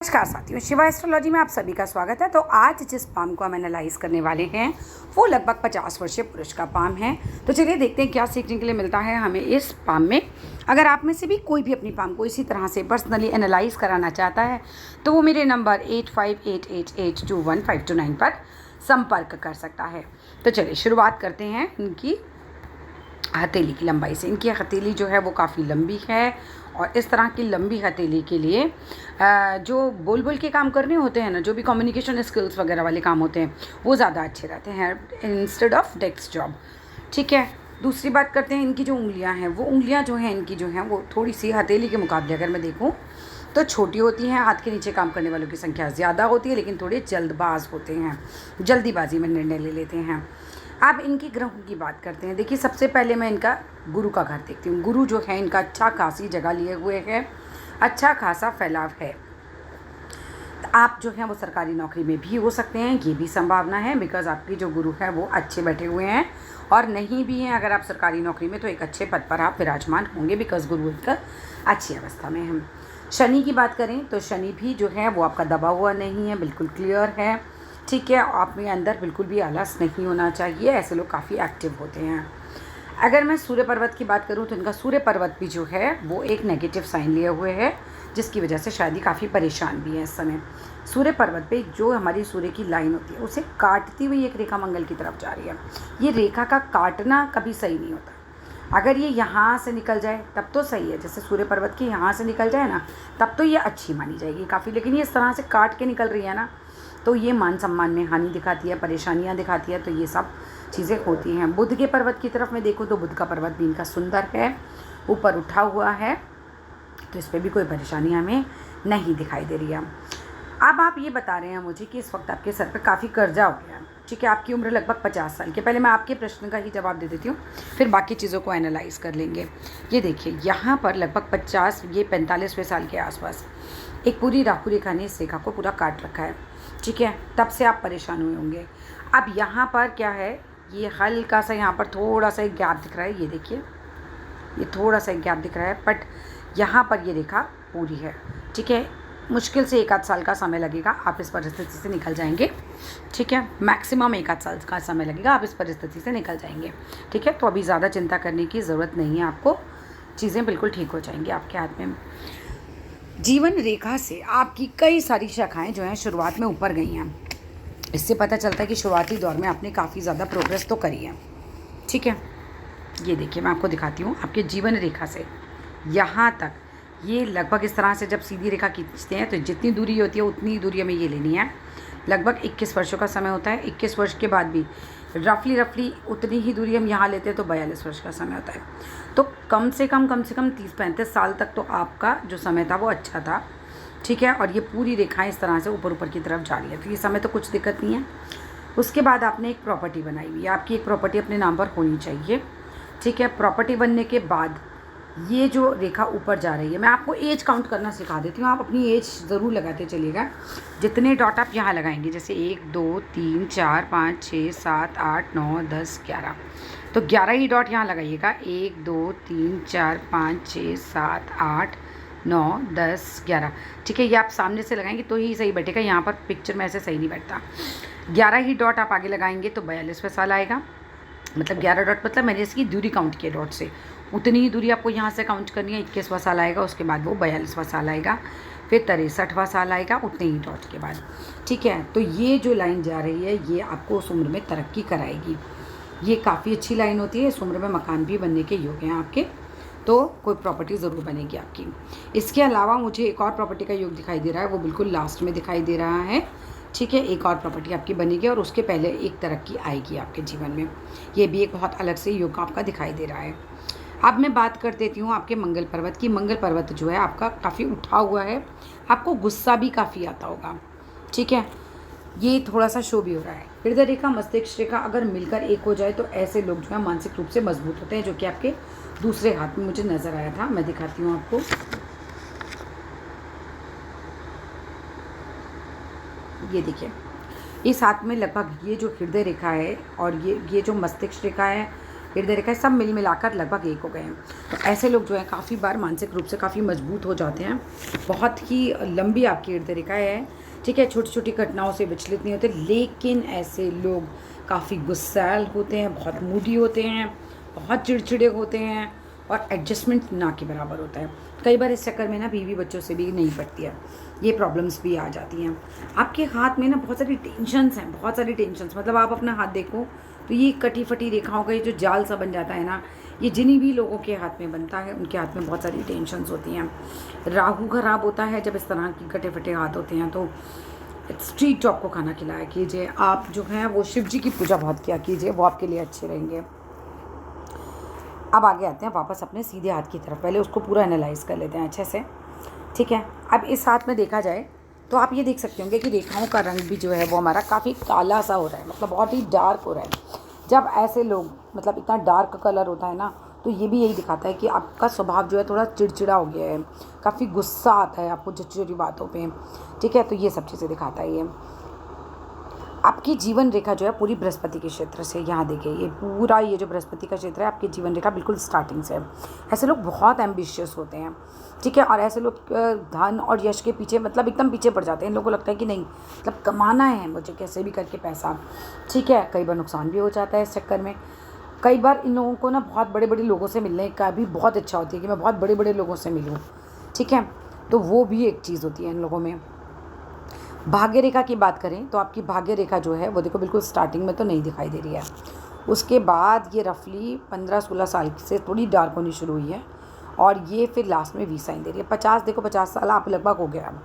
नमस्कार साथियों, शिवा एस्ट्रोलॉजी में आप सभी का स्वागत है। तो आज जिस पाम को हम एनालाइज करने वाले हैं वो लगभग 50 वर्षीय पुरुष का पाम है। तो चलिए देखते हैं क्या सीखने के लिए मिलता है हमें इस पाम में। अगर आप में से भी कोई भी अपनी पाम को इसी तरह से पर्सनली एनालाइज कराना चाहता है तो वो मेरे नंबर 8588821529 पर संपर्क कर सकता है। तो चलिए शुरुआत करते हैं इनकी हथेली की लंबाई से। इनकी हथेली जो है वो काफ़ी लंबी है और इस तरह की लंबी हथेली के लिए जो बोल बोल के काम करने होते हैं ना, जो भी कम्युनिकेशन स्किल्स वगैरह वाले काम होते हैं वो ज़्यादा अच्छे रहते हैं इंस्टेड ऑफ डेस्क जॉब। ठीक है, दूसरी बात करते हैं इनकी जो उंगलियां हैं, वो उंगलियां जो हैं इनकी जो हैं वो थोड़ी सी हथेली के मुकाबले अगर मैं देखूं तो छोटी होती हैं। हाथ के नीचे काम करने वालों की संख्या ज़्यादा होती है, लेकिन थोड़े जल्दबाज होते हैं, जल्दीबाजी में निर्णय ले लेते हैं। अब इनकी ग्रहों की बात करते हैं। देखिए, सबसे पहले मैं इनका गुरु का घर देखती हूँ। गुरु जो है इनका अच्छा खासी जगह लिए हुए है, अच्छा खासा फैलाव है। तो आप जो हैं वो सरकारी नौकरी में भी हो सकते हैं, ये भी संभावना है, बिकॉज आपकी जो गुरु है वो अच्छे बैठे हुए हैं। और नहीं भी हैं अगर आप सरकारी नौकरी में तो एक अच्छे पद पर आप विराजमान होंगे, बिकॉज गुरु एक अच्छी अवस्था में है। शनि की बात करें तो शनि भी जो है वो आपका दबा हुआ नहीं है, बिल्कुल क्लियर है। ठीक है, आप में अंदर बिल्कुल भी आलस नहीं होना चाहिए, ऐसे लोग काफ़ी एक्टिव होते हैं। अगर मैं सूर्य पर्वत की बात करूं तो इनका सूर्य पर्वत भी जो है वो एक नेगेटिव साइन लिए हुए है, जिसकी वजह से शायद ही काफ़ी परेशान भी है इस समय। सूर्य पर्वत पे जो हमारी सूर्य की लाइन होती है उसे काटती हुई एक रेखा मंगल की तरफ जा रही है। ये रेखा का काटना कभी सही नहीं होता। अगर ये यहाँ से निकल जाए तब तो सही है, जैसे सूर्य पर्वत की यहाँ से निकल जाए ना तब तो ये अच्छी मानी जाएगी काफ़ी। लेकिन ये इस तरह से काट के निकल रही है ना, तो ये मान सम्मान में हानि दिखाती है, परेशानियां दिखाती है। तो ये सब चीज़ें होती हैं। बुध के पर्वत की तरफ मैं देखूँ तो बुध का पर्वत भी इनका सुंदर है, ऊपर उठा हुआ है, तो इस पर भी कोई परेशानी हमें नहीं दिखाई दे रही है। अब आप ये बता रहे हैं मुझे कि इस वक्त आपके सर पर काफ़ी कर्जा हो गया। ठीक है, आपकी उम्र लगभग 50 साल की। पहले मैं आपके प्रश्न का ही जवाब दे देती हूँ, फिर बाकी चीज़ों को एनालाइज कर लेंगे। ये देखिए, यहाँ पर लगभग 50, ये 45वें साल के आसपास एक पूरी राहु रेखा ने इस रेखा को पूरा काट रखा है। ठीक है, तब से आप परेशान हुए होंगे। अब यहाँ पर क्या है, ये हल्का सा यहाँ पर थोड़ा सा एक गैप दिख रहा है। ये देखिए, ये थोड़ा सा एक गैप दिख रहा है, बट यहाँ पर ये रेखा पूरी है। ठीक है, मुश्किल से 1 आध साल का समय लगेगा, आप इस परिस्थिति से निकल जाएंगे। ठीक है, मैक्सिमम 1 आध साल का समय लगेगा, आप इस परिस्थिति से निकल जाएंगे। ठीक है, तो अभी ज़्यादा चिंता करने की ज़रूरत नहीं है आपको, चीज़ें बिल्कुल ठीक हो जाएंगी आपके हाथ में। जीवन रेखा से आपकी कई सारी शाखाएं जो हैं शुरुआत में ऊपर गई हैं। इससे पता चलता है कि शुरुआती दौर में आपने काफ़ी ज़्यादा प्रोग्रेस तो करी है। ठीक है, ये देखिए मैं आपको दिखाती हूँ आपके जीवन रेखा से यहाँ तक। ये लगभग इस तरह से जब सीधी रेखा खींचते हैं तो जितनी दूरी होती है उतनी दूरी हमें ये लेनी है। लगभग 21 वर्षों का समय होता है। 21 वर्ष के बाद भी रफली उतनी ही दूरी हम यहाँ लेते हैं तो 42 वर्ष का समय होता है। तो कम से कम 30-35 साल तक तो आपका जो समय था वो अच्छा था। ठीक है, और ये पूरी रेखाएं इस तरह से ऊपर की तरफ जा रही है, तो ये समय तो कुछ दिक्कत नहीं है। उसके बाद आपने एक प्रॉपर्टी बनाई हुई है, आपकी एक प्रॉपर्टी अपने नाम पर होनी चाहिए। ठीक है, प्रॉपर्टी बनने के बाद ये जो रेखा ऊपर जा रही है, मैं आपको एज काउंट करना सिखा देती हूँ, आप अपनी एज ज़रूर लगाते चलिएगा। जितने डॉट आप यहाँ लगाएंगे, जैसे 1 2 3 4 5 6 7 8 9 10 11, तो 11 ही डॉट यहाँ लगाइएगा। 1 2 3 4 5 6 7 8 9 10 11। ठीक है, ये आप सामने से लगाएंगे तो ही सही बैठेगा, यहाँ पर पिक्चर में ऐसे सही नहीं बैठता। 11 ही डॉट आप आगे लगाएंगे तो 42वां साल आएगा। मतलब 11 डॉट, मतलब मैंने इसकी दूरी काउंट किया डॉट से, उतनी ही दूरी आपको यहाँ से काउंट करनी है। 21वां साल आएगा, उसके बाद वो 42वां साल आएगा, फिर 63वां साल आएगा उतने ही डॉट के बाद। ठीक है, तो ये जो लाइन जा रही है ये आपको उस उम्र में तरक्की कराएगी। ये काफ़ी अच्छी लाइन होती है। इस उम्र में मकान भी बनने के योग हैं आपके, तो कोई प्रॉपर्टी ज़रूर बनेगी आपकी। इसके अलावा मुझे एक और प्रॉपर्टी का योग दिखाई दे रहा है, वो बिल्कुल लास्ट में दिखाई दे रहा है। ठीक है, एक और प्रॉपर्टी आपकी बनेगी और उसके पहले एक तरक्की आएगी आपके जीवन में। ये भी एक बहुत अलग से योग आपका दिखाई दे रहा है। अब मैं बात कर देती हूँ आपके मंगल पर्वत की। मंगल पर्वत जो है आपका काफ़ी उठा हुआ है, आपको गुस्सा भी काफ़ी आता होगा। ठीक है, ये थोड़ा सा शो भी हो रहा है। हृदय रेखा मस्तिष्क रेखा अगर मिलकर एक हो जाए तो ऐसे लोग जो है मानसिक रूप से मजबूत होते हैं, जो कि आपके दूसरे हाथ में मुझे नज़र आया था। मैं दिखाती हूँ आपको, ये देखिए, इस हाथ में लगभग ये जो हृदय रेखा है और ये जो मस्तिष्क रेखा है हृदय रेखा सब मिल मिलाकर लगभग एक हो गए हैं। तो ऐसे लोग जो है काफ़ी बार मानसिक रूप से काफ़ी मजबूत हो जाते हैं। बहुत ही लंबी आपकी हृदय रेखा है, ठीक है। छोटी छोटी घटनाओं से विचलित नहीं होते, लेकिन ऐसे लोग काफ़ी गुस्सैल होते हैं, बहुत मूडी होते हैं, बहुत चिड़चिड़े होते हैं और एडजस्टमेंट ना के बराबर होता है। कई बार इस चक्कर में ना बीवी बच्चों से भी नहीं पड़ती है, ये प्रॉब्लम्स भी आ जाती हैं। आपके हाथ में ना बहुत सारी टेंशन्स हैं, बहुत सारी टेंशन्स, मतलब आप अपना हाथ देखो तो ये कटी फटी रेखाओं का ये जो जाल सा बन जाता है ना, ये जिन्हीं भी लोगों के हाथ में बनता है उनके हाथ में बहुत सारी टेंशन्स होती हैं। राहु खराब होता है जब इस तरह की कटे फटे हाथ होते हैं, तो स्ट्रीट डॉग को खाना खिलाया कीजिए। आप जो हैं वो शिव जी की पूजा बहुत किया कीजिए, वो आपके लिए अच्छे रहेंगे। अब आगे आते हैं वापस अपने सीधे हाथ की तरफ, पहले उसको पूरा एनालाइज कर लेते हैं अच्छे से, ठीक है। अब इस हाथ में देखा जाए तो आप ये देख सकते होंगे कि रेखाओं का रंग भी जो है वो हमारा काफ़ी काला सा हो रहा है, मतलब बहुत ही डार्क हो रहा है। जब ऐसे लोग, मतलब इतना डार्क कलर होता है ना, तो ये भी यही दिखाता है कि आपका स्वभाव जो है थोड़ा चिड़चिड़ा हो गया है, काफ़ी गुस्सा आता है आपको छोटी छोटी बातों पे, ठीक है। तो ये सब चीज़ें दिखाता है ये। आपकी जीवन रेखा जो है पूरी बृहस्पति के क्षेत्र से, यहाँ देखिए ये पूरा ये जो बृहस्पति का क्षेत्र है आपकी जीवन रेखा बिल्कुल स्टार्टिंग से है। ऐसे लोग बहुत एम्बिशियस होते हैं, ठीक है। और ऐसे लोग धन और यश के पीछे मतलब एकदम पीछे पड़ जाते हैं। इन लोगों को लगता है कि नहीं, मतलब कमाना है मुझे कैसे भी करके पैसा, ठीक है। कई बार नुकसान भी हो जाता है इस चक्कर में। कई बार इन लोगों को ना बहुत बड़े बड़े लोगों से मिलने का भी बहुत इच्छा होती है कि मैं बहुत बड़े बड़े लोगों से मिलूँ, ठीक है। तो वो भी एक चीज़ होती है इन लोगों में। भाग्य रेखा की बात करें तो आपकी भाग्य रेखा जो है वो देखो बिल्कुल स्टार्टिंग में तो नहीं दिखाई दे रही है, उसके बाद ये रफली 15-16 साल से थोड़ी डार्क होनी शुरू हुई है और ये फिर लास्ट में 20 साइन दे रही है। 50 देखो 50 साल आप लगभग हो गया अब,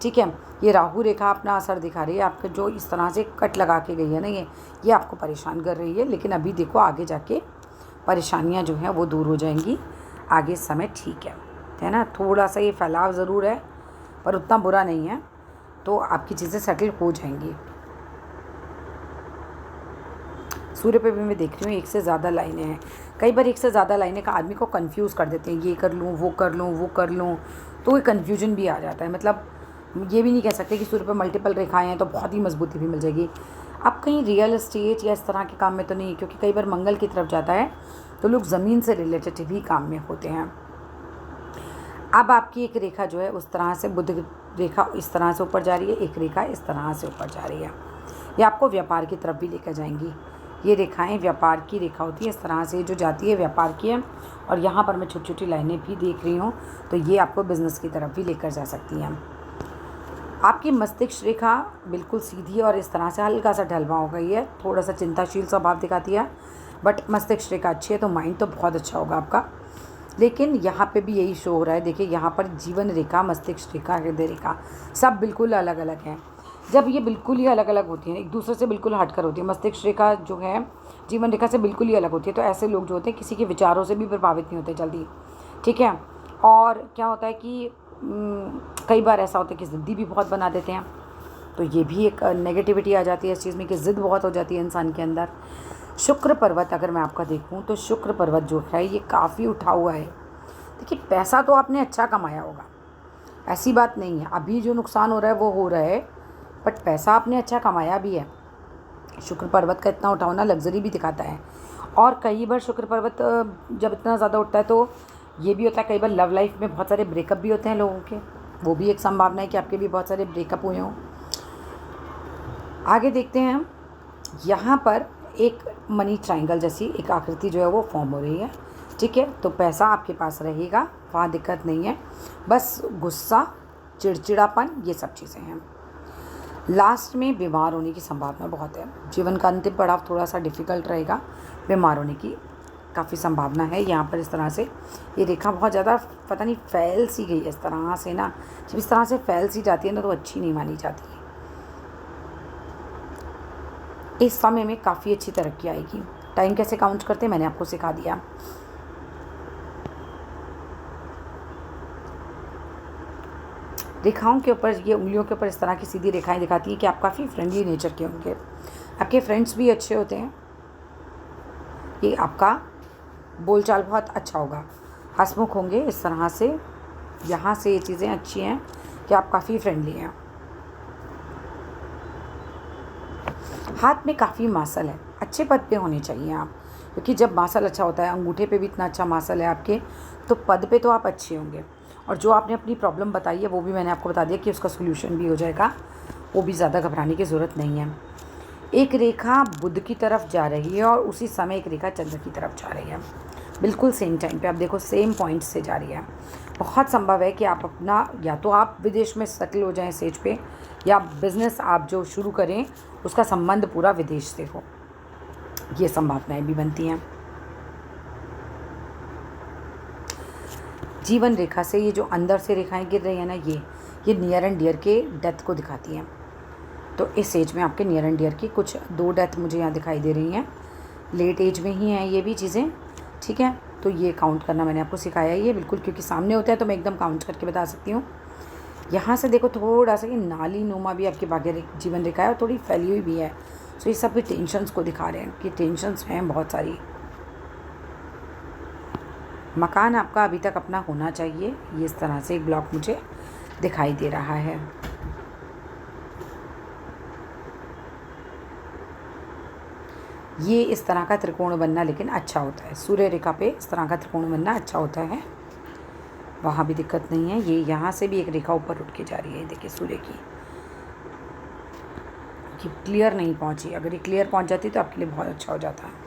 ठीक है। ये राहु रेखा अपना असर दिखा रही है आपके, जो इस तरह से कट लगा के गई है ना, ये आपको परेशान कर रही है। लेकिन अभी देखो आगे जाके परेशानियाँ जो हैं वो दूर हो जाएंगी, आगे समय ठीक है ना। थोड़ा सा ये फैलाव ज़रूर है पर उतना बुरा नहीं है, तो आपकी चीज़ें सेटल हो जाएंगी। सूर्य पे भी मैं देख रही हूँ एक से ज़्यादा लाइनें हैं। कई बार एक से ज़्यादा लाइनें का आदमी को कंफ्यूज कर देते हैं, ये कर लूँ वो कर लूँ वो कर लूँ, तो ये कन्फ्यूजन भी आ जाता है। मतलब ये भी नहीं कह सकते कि सूर्य पे मल्टीपल रेखाएं हैं तो बहुत ही मजबूती भी मिल जाएगी। आप कहीं रियल एस्टेट या इस तरह के काम में तो नहीं, क्योंकि कई बार मंगल की तरफ जाता है तो लोग ज़मीन से रिलेटेड भी काम में होते हैं। अब आपकी एक रेखा जो है उस तरह से बुध रेखा इस तरह से ऊपर जा रही है, एक रेखा इस तरह से ऊपर जा रही है। ये आपको व्यापार की तरफ भी लेकर जाएंगी। ये रेखाएं व्यापार की रेखा होती है, इस तरह से जो जाती है व्यापार की है। और यहाँ पर मैं छोटी छोटी लाइनें भी देख रही हूँ, तो ये आपको बिज़नेस की तरफ भी लेकर जा सकती हैं। आपकी मस्तिष्क रेखा बिल्कुल सीधी और इस तरह से हल्का सा ढलवा हो गई है, थोड़ा सा चिंताशील स्वभाव दिखाती है, बट मस्तिष्क रेखा अच्छी है तो माइंड तो बहुत अच्छा होगा आपका। लेकिन यहाँ पे भी यही शो हो रहा है, देखिए यहाँ पर जीवन रेखा, मस्तिष्क रेखा, हृदय रेखा सब बिल्कुल अलग अलग हैं। जब ये बिल्कुल ही अलग अलग होती हैं, एक दूसरे से बिल्कुल हटकर होती है, मस्तिष्क रेखा जो है जीवन रेखा से बिल्कुल ही अलग होती है, तो ऐसे लोग जो होते हैं किसी के विचारों से भी प्रभावित नहीं होते जल्दी, ठीक है। और क्या होता है कि कई बार ऐसा होता है कि ज़िद्दी भी बहुत बना देते हैं, तो ये भी एक नेगेटिविटी आ जाती है इस चीज़ में कि ज़िद बहुत हो जाती है इंसान के अंदर। शुक्र पर्वत अगर मैं आपका देखूं तो शुक्र पर्वत जो है ये काफ़ी उठा हुआ है। देखिए पैसा तो आपने अच्छा कमाया होगा, ऐसी बात नहीं है, अभी जो नुकसान हो रहा है वो हो रहा है, बट पैसा आपने अच्छा कमाया भी है। शुक्र पर्वत का इतना उठाना लग्जरी भी दिखाता है। और कई बार शुक्र पर्वत जब इतना ज़्यादा उठता है तो ये भी होता है, कई बार लव लाइफ में बहुत सारे ब्रेकअप भी होते हैं लोगों के, वो भी एक संभावना है कि आपके भी बहुत सारे ब्रेकअप हुए हों। आगे देखते हैं हम, यहाँ पर एक मनी ट्रायंगल जैसी एक आकृति जो है वो फॉर्म हो रही है, ठीक है। तो पैसा आपके पास रहेगा, वहाँ दिक्कत नहीं है, बस गुस्सा, चिड़चिड़ापन, ये सब चीज़ें हैं। लास्ट में बीमार होने की संभावना बहुत है, जीवन का अंतिम पड़ाव थोड़ा सा डिफ़िकल्ट रहेगा, बीमार होने की काफ़ी संभावना है। यहाँ पर इस तरह से ये रेखा बहुत ज़्यादा पता नहीं फैल सी गई है इस तरह से ना, जब इस तरह से फैल सी जाती है ना तो अच्छी नहीं मानी जाती है। इस समय में काफ़ी अच्छी तरक्की आएगी। टाइम कैसे काउंट करते हैं मैंने आपको सिखा दिया। रेखाओं के ऊपर, ये उंगलियों के ऊपर इस तरह की सीधी रेखाएं दिखाती हैं कि आप काफ़ी फ्रेंडली नेचर के होंगे, आपके फ्रेंड्स भी अच्छे होते हैं, ये आपका बोलचाल बहुत अच्छा होगा, हंसमुख होंगे इस तरह से। यहाँ से ये चीज़ें अच्छी हैं कि आप काफ़ी फ्रेंडली हैं। हाथ में काफ़ी मासल है, अच्छे पद पे होने चाहिए आप, क्योंकि जब मासल अच्छा होता है, अंगूठे पे भी इतना अच्छा मासल है आपके, तो पद पे तो आप अच्छे होंगे। और जो आपने अपनी प्रॉब्लम बताई है वो भी मैंने आपको बता दिया कि उसका सोल्यूशन भी हो जाएगा, वो भी ज़्यादा घबराने की ज़रूरत नहीं है। एक रेखा बुध की तरफ जा रही है और उसी समय एक रेखा चंद्र की तरफ जा रही है, बिल्कुल सेम टाइम पे। आप देखो सेम पॉइंट से जा रही है। बहुत संभव है कि आप अपना, या तो आप विदेश में सेटल हो जाएं स्टेज पे, या बिज़नेस आप जो शुरू करें उसका संबंध पूरा विदेश से हो, ये संभावनाएं भी बनती हैं। जीवन रेखा से ये जो अंदर से रेखाएं गिर रही हैं ना, ये नियर एंड डियर के डेथ को दिखाती हैं। तो इस एज में आपके नियर एंड डियर की कुछ 2 डेथ मुझे यहाँ दिखाई दे रही हैं। लेट एज में ही हैं ये भी चीज़ें, ठीक है। तो ये काउंट करना मैंने आपको सिखाया ही है बिल्कुल, क्योंकि सामने होता है तो मैं एकदम काउंट करके बता सकती हूँ। यहाँ से देखो थोड़ा सा ये नाली नुमा भी आपकी भाग्य जीवन रेखा है और थोड़ी फैली हुई भी है। सो ये सब भी टेंशन्स को दिखा रहे हैं कि टेंशन्स हैं बहुत सारी। मकान आपका अभी तक अपना होना चाहिए, ये इस तरह से एक ब्लॉक मुझे दिखाई दे रहा है। ये इस तरह का त्रिकोण बनना लेकिन अच्छा होता है, सूर्य रेखा पे इस तरह का त्रिकोण बनना अच्छा होता है, वहाँ भी दिक्कत नहीं है। ये यहाँ से भी एक रेखा ऊपर उठ के जा रही है, देखिए सूर्य की, कि क्लियर नहीं पहुँची। अगर ये क्लियर पहुँच जाती तो आपके लिए बहुत अच्छा हो जाता है।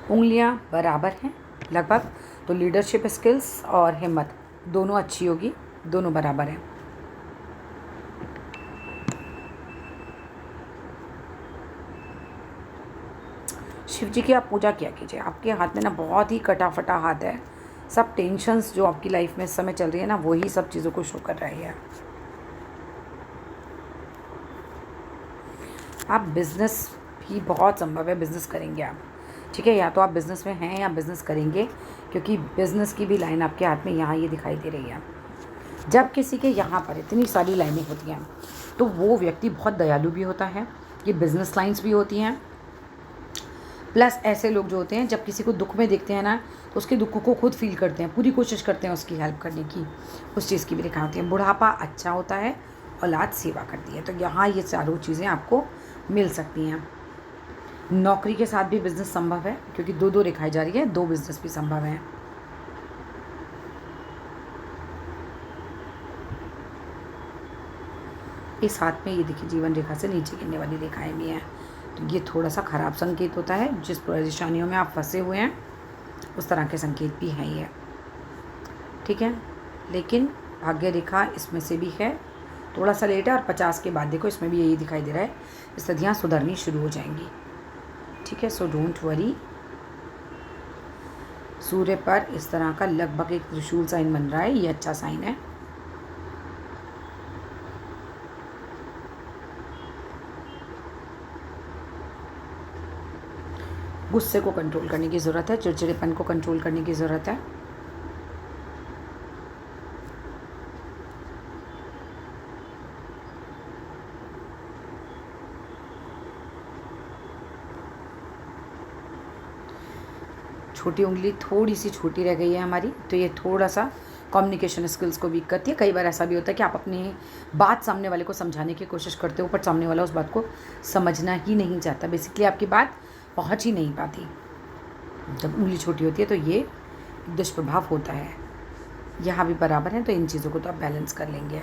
उंगलियां बराबर हैं लगभग, तो लीडरशिप स्किल्स और हिम्मत दोनों अच्छी होगी, दोनों बराबर हैं। शिव जी की आप पूजा किया कीजिए। आपके हाथ में ना बहुत ही कटा फटा हाथ है, सब टेंशन्स जो आपकी लाइफ में इस समय चल रही है ना, वही सब चीज़ों को शो कर रही है। आप बिज़नेस भी बहुत संभव है बिज़नेस करेंगे आप, ठीक है। या तो आप बिज़नेस में हैं या बिज़नेस करेंगे, क्योंकि बिज़नेस की भी लाइन आपके हाथ में यहाँ ये दिखाई दे रही है। जब किसी के यहाँ पर इतनी सारी लाइनें होती हैं तो वो व्यक्ति बहुत दयालु भी होता है। ये बिज़नेस लाइन्स भी होती हैं, प्लस ऐसे लोग जो होते हैं जब किसी को दुख में देखते हैं ना, तो उसके दुख को खुद फील करते हैं, पूरी कोशिश करते हैं उसकी हेल्प करने की, उस चीज़ की भी रेखा होती है। बुढ़ापा अच्छा होता है, औलाद सेवा करती है, तो यहाँ ये चारों चीज़ें आपको मिल सकती हैं। नौकरी के साथ भी बिज़नेस संभव है, क्योंकि 2 रेखाएं जा रही है, 2 बिज़नेस भी संभव हैं। इस हाथ में ये देखिए जीवन रेखा से नीचे गिरने वाली रेखाएं भी हैं, तो ये थोड़ा सा ख़राब संकेत होता है। जिस परेशानियों में आप फंसे हुए हैं उस तरह के संकेत भी हैं ये, ठीक है। लेकिन भाग्य रेखा इसमें से भी है, थोड़ा सा लेट है, और 50 के बाद देखो इसमें भी यही दिखाई दे रहा है, स्थितियाँ सुधरनी शुरू हो जाएंगी, ठीक है। So don't worry. सूर्य पर इस तरह का लगभग एक त्रिशूल साइन बन रहा है, ये अच्छा साइन है। गुस्से को कंट्रोल करने की ज़रूरत है, चिड़चिड़ेपन को कंट्रोल करने की ज़रूरत है। छोटी उंगली थोड़ी सी छोटी रह गई है हमारी, तो ये थोड़ा सा कम्युनिकेशन स्किल्स को वीक करती है। कई बार ऐसा भी होता है कि आप अपनी बात सामने वाले को समझाने की कोशिश करते हो, पर सामने वाला उस बात को समझना ही नहीं चाहता, बेसिकली आपकी बात पहुंच ही नहीं पाती। जब उंगली छोटी होती है तो ये दुष्प्रभाव होता है। यहाँ भी बराबर है, तो इन चीज़ों को तो आप बैलेंस कर लेंगे।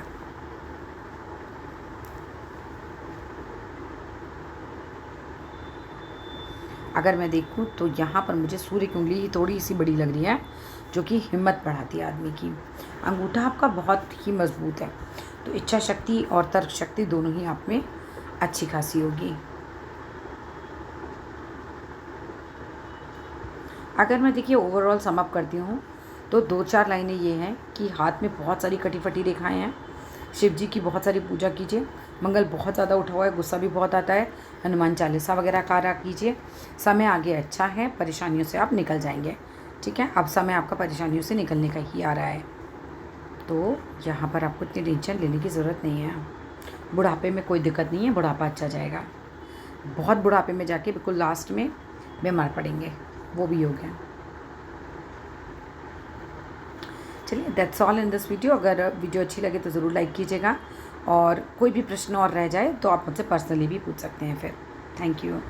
अगर मैं देखूं तो यहाँ पर मुझे सूर्य की उंगली ही थोड़ी सी बड़ी लग रही है, जो कि हिम्मत बढ़ाती है आदमी की। अंगूठा आपका बहुत ही मजबूत है, तो इच्छा शक्ति और तर्क शक्ति दोनों ही आप में अच्छी खासी होगी। अगर मैं देखिए ओवरऑल सम अप करती हूँ तो 2-4 लाइनें ये हैं कि हाथ में बहुत सारी कटी फटी रेखाएं हैं। शिव जी की बहुत सारी पूजा कीजिए। मंगल बहुत ज़्यादा उठा हुआ है, गुस्सा भी बहुत आता है। हनुमान चालीसा वगैरह कार्य कीजिए। समय आगे अच्छा है, परेशानियों से आप निकल जाएंगे, ठीक है। अब समय आपका परेशानियों से निकलने का ही आ रहा है, तो यहाँ पर आपको इतनी टेंशन लेने की ज़रूरत नहीं है। बुढ़ापे में कोई दिक्कत नहीं है, बुढ़ापा अच्छा जाएगा। बहुत बुढ़ापे में जाके बिल्कुल लास्ट में बीमार पड़ेंगे, वो भी हो गया। चलिए that's all in this video. अगर वीडियो अच्छी लगे तो ज़रूर लाइक कीजिएगा और कोई भी प्रश्न और रह जाए तो आप मुझसे पर्सनली भी पूछ सकते हैं फिर। Thank you.